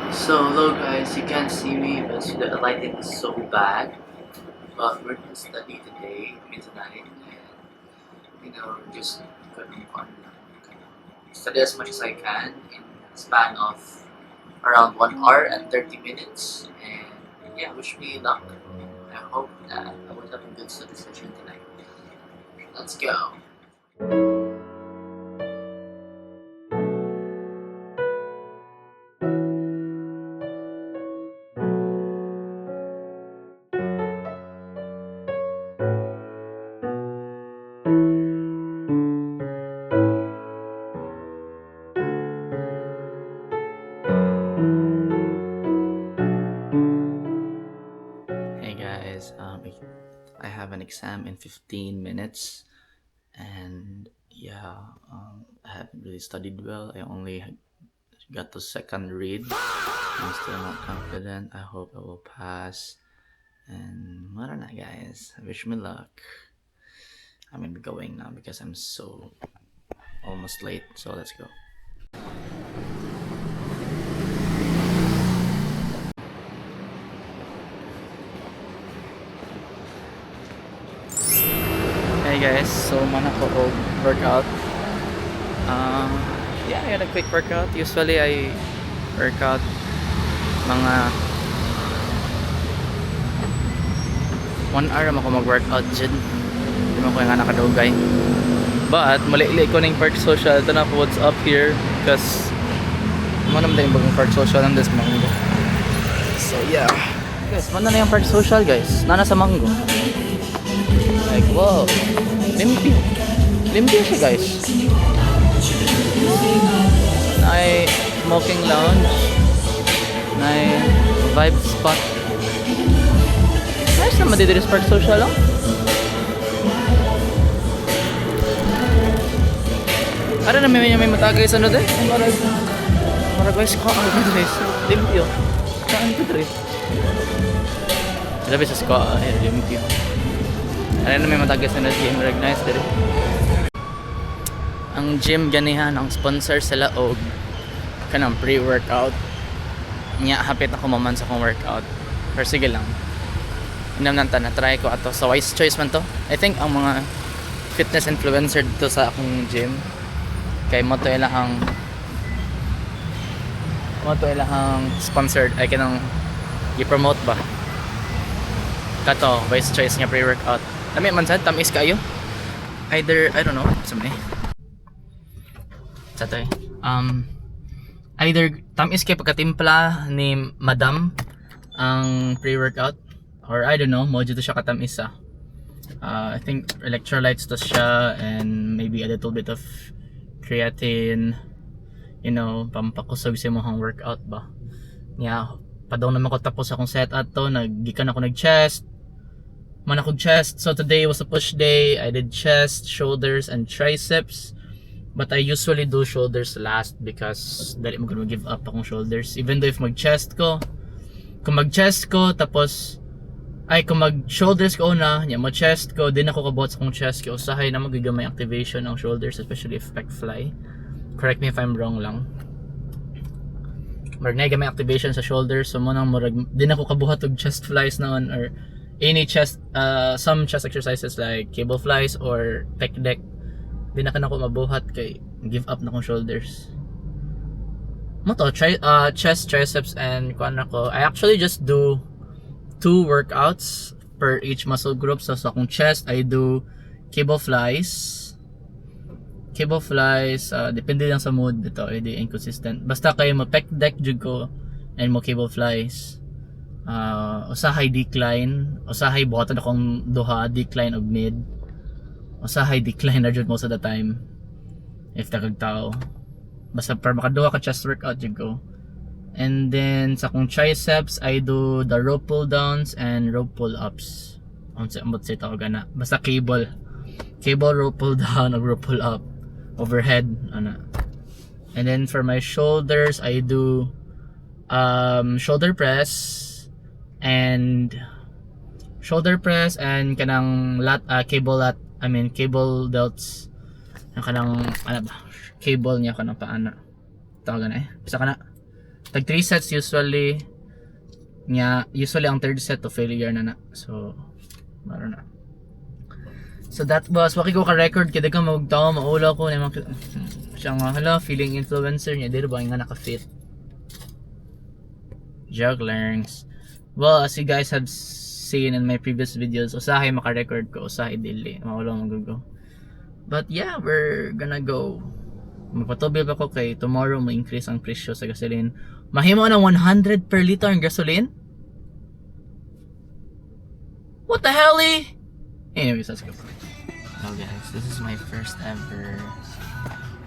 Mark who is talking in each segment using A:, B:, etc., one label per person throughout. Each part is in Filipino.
A: So hello guys, you can't see me because the lighting is so bad. But we're gonna study today, tonight, and just gonna study as much as I can in a span of around 1 hour and 30 minutes. And yeah, wish me luck. I hope that I will have a good study session tonight. Let's go. Hey guys, I have an exam in 15 minutes, and yeah, I haven't really studied well. I only got the second read. I'm still not confident. I hope I will pass. And wala na guys, wish me luck. I'm gonna be going now because I'm so almost late. So let's go. Hey guys, so mana ko og workout. Yeah, I had a quick workout. Usually I workout mga 1 hour ako mag-workout dyan. Hindi mo ko yung nakadugay. But mali-ili ko ng park social. Ito na po what's up here because ano naman yung bagong park social ng this Mango. So yeah guys, mana na yung park social guys, nana sa Mango. Like wow, limpyo siya guys. Nay smoking lounge, nay vibe spot. Nice naman dito sa park social lang. Ano na may matagay sa ano din? Marag guys ko ang guys. Limpyo. Saan ito dre? Sabi sa sko limpyo. Ano na may matagay sa ano gym. Marag nice dre. Ang gym ganihan ang sponsor sa laog kanang pre-workout. Nya hapit ako maman sa akong workout. Pero sige lang. Inam nang na-try ko ato sa Wise Choice man to. I think ang mga fitness influencer dito sa akong gym kay mo to ilahang sponsored ay kanang i-promote ba kato Wise Choice nga pre-workout. Lami man sad tamis kayo. Either I don't know something. Sa to either tamis kay pagkatimpla ni Madam ang pre-workout or I don't know mo dito siya katamis I think electrolytes to siya and maybe a little bit of creatine, pampakusog sa mga workout ba. Yeah, padaw naman ko tapos akong set ato, naggikan ako nag-chest. Man ako chest. So today was a push day. I did chest, shoulders and triceps. But I usually do shoulders last because dali mo gonna give up akong shoulders. Even though if kung mag-chest ko tapos kung mag-shoulders ko una, mag-chest ko, din ako kabot sa akong chest ko. Usahay na magigamay activation ng shoulders, especially if pec fly. Correct me if I'm wrong lang. Marag may activation sa shoulders, so munang din ako kabuhat og chest flies naon or any chest, some chest exercises like cable flies or pec deck. Din na ako mabuhat kay give up na akong shoulders. Mo to, chest, triceps, and kuan ako. I actually just do 2 workouts per each muscle group. So sa akong chest, I do cable flies. Depende lang sa mood dito, hindi inconsistent. Basta kayo mo-pec deck jud ko and mo cable flies. Usahay decline, usahay buhatan akong duha, decline og mid. Usahay decline na jud most of the time. If takag tao. Basta para makaduha ka chest workout jud ko. And then sa akong triceps, I do the rope pull downs and rope pull ups. Ambot sa tawag na. Basta cable rope pull down or rope pull up overhead ana. And then for my shoulders, I do shoulder press and kanang cable delts. Ang kanang cable niya kanang paana. Tawagan basta kana tag 3 sets usually ang third set to failure na. So maro na. So that was waki ko ka record kada ka magtawa maula ko na siya nga hala feeling influencer niya dito ba nga naka-fit. Jugglers. Well, as you guys have seen in my previous videos, usahay maka-record ko, usahay dili, maula magugo. But yeah, we're gonna go. Magpatubil pa ko kay tomorrow mo increase ang presyo sa gasoline. Mahimo ng 100 per liter ang gasoline? What the hell eh? Anyways, let's go. So guys, this is my first ever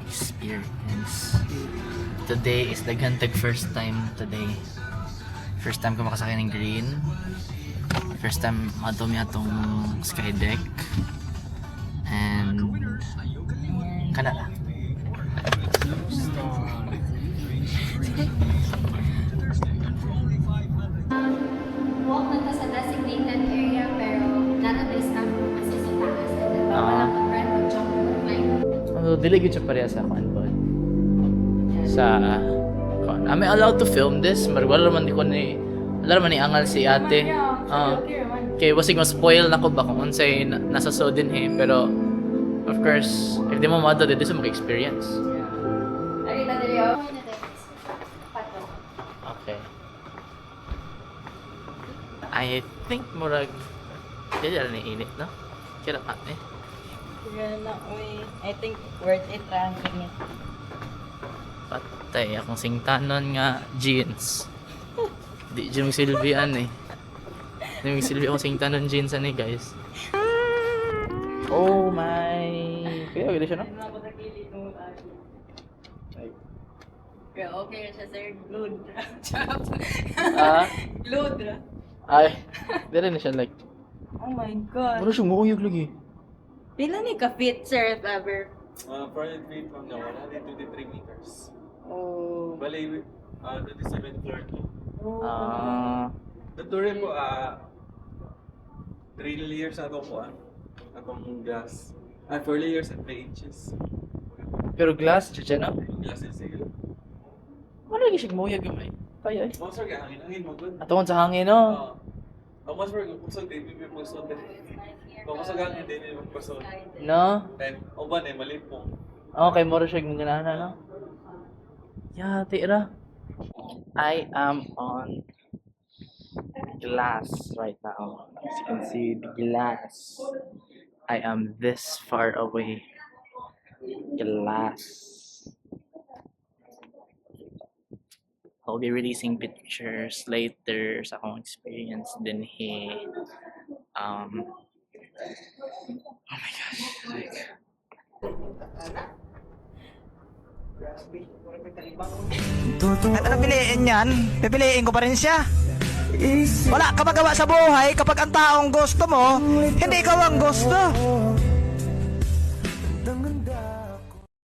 A: experience. Today is the gantag first time today. First time ko makasakay ng green. First time madumi atong skydeck. And kana.
B: Walk na to sa designated area pero database na kasi sa taas. Wala kang friend mag-jump line.
A: Dili gyud siya pareha sa kuan pod. Sa kuan. Am I allowed to film this? Wala man ni angal si ate. Okay, wasig mo spoil na ko ba kung unsay nasa Sodin pero of course, if di mo mado dito sa mag-experience.
B: Ay, dadaliyo.
A: Okay. I think murag dili na init, no? Kira pa eh.
C: Gana, uy. I think worth it lang kini.
A: Patay akong singtanon nga jeans. Di dyan magsilbihan eh. Di magsilbi akong singtanon jeans ani guys. Oh my. Kaya gila siya no?
C: Ano ako nakili nung Kaya okay na siya, sir. Glued.
A: Ah?
C: Glued.
A: Ay. Dili na siya like.
C: Oh my God.
A: Wala siyang mukuyog lagi.
C: Pila ni ka-fit, sir, if ever?
D: Project weight from the 123 meters.
C: Oh.
D: Bali, 27 floor to. Ito rin po, 3 layers na itong kuhan. Atong glass. 4 layers at 3 inches.
A: Pero glass dyan no?
D: Glass and seal.
A: Wala lagi siyang mukuyog gamay. Kaya eh.
D: Monster ka, hangin magod.
A: Atungon sa hangin no?
D: Ang monster ka, kusog din, may pusod din. Kung kusog hangin din, may pusod.
A: No?
D: And, uban eh, malipong.
A: Okay, moro siya yung ganana no? Yeah, tira. I am on glass right now. As you can see, the glass. I am this far away. Glass. I'll be releasing pictures later sa akong experience din he. Oh my gosh, like.
E: Ano piliin yan? Pipiliin ko pa rin siya. Wala ka magawa sa buhay kapag ang taong gusto mo, hindi ikaw ang gusto.